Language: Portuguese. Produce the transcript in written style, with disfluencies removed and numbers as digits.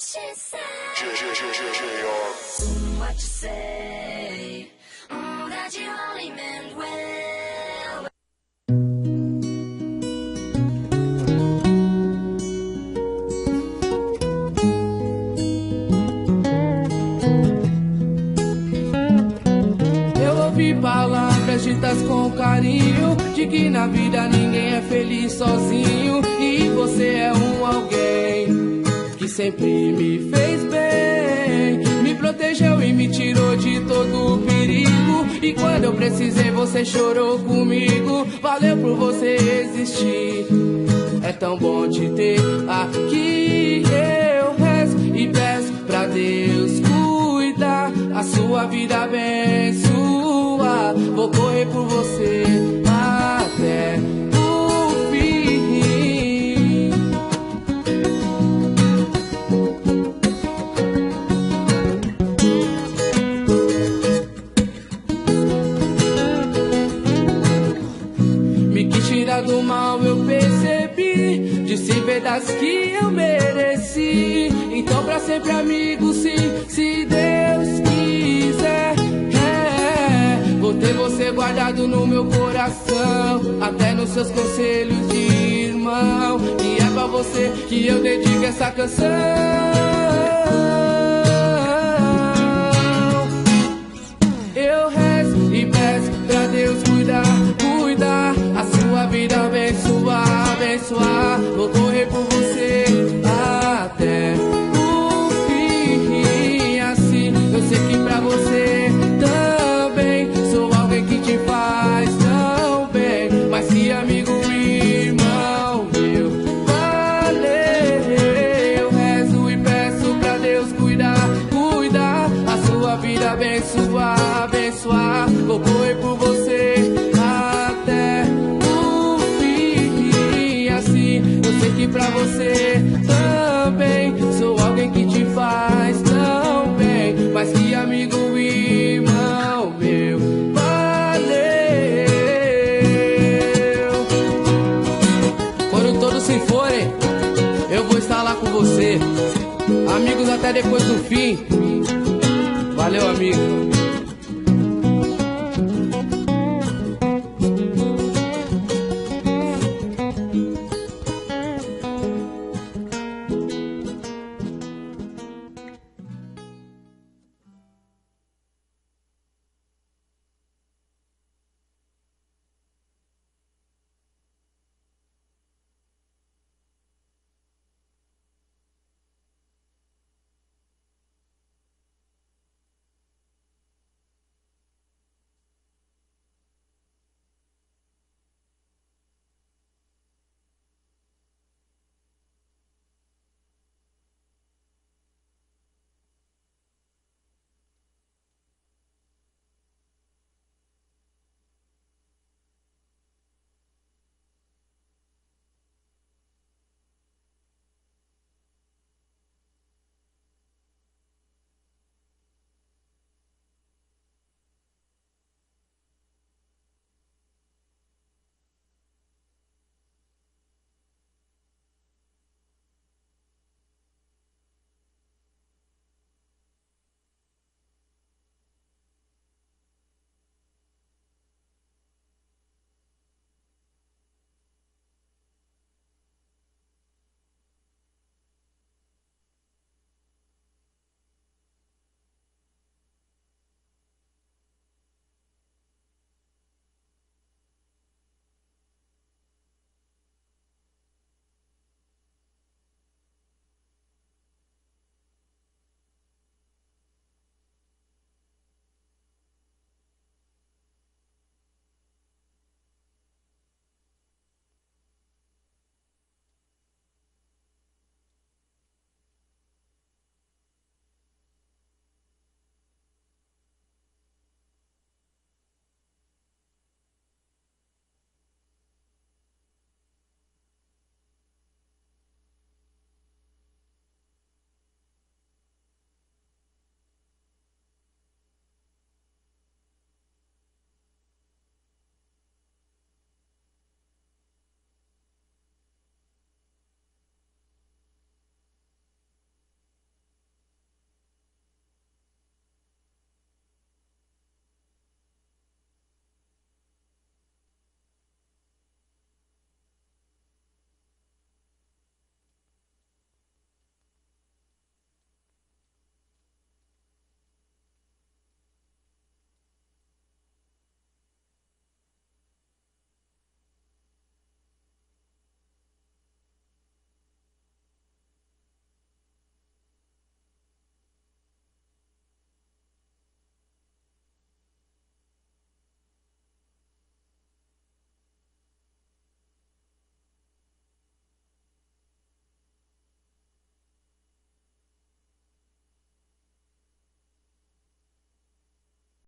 she say? What you say? That you only meant well. Eu ouvi palavras ditas com carinho, de que na vida ninguém é feliz sozinho. E você é um alguém que sempre me fez bem, me protegeu e me tirou de todo o perigo. E quando eu precisei você chorou comigo. Valeu por você existir, é tão bom te ter aqui. Eu rezo e peço pra Deus cuidar, a sua vida abençoar. Vou correr por você até o fim. Me quis tirar do mal, eu percebi, disse verdades que eu mereci. Então pra sempre amigo, sim, se Deus quiser. Vou ter você guardado no meu coração, até nos seus conselhos de irmão. E é pra você que eu dedico essa canção. Eu rezo e peço pra Deus cuidar, cuidar, a sua vida abençoar, abençoar. Vou correr por você até o fim. Assim eu sei que pra você também sou alguém que te faz tão bem. Mas que amigo, irmão meu, valeu. Eu rezo e peço pra Deus cuidar, cuidar, a sua vida abençoar, abençoar. Vou correr por você até o fim. Assim eu sei que pra você também sou alguém que te faz tão bem. Mas que amigo, irmão meu, valeu. Quando todos se forem, eu vou estar lá com você. Amigos até depois do fim. Valeu, amigo.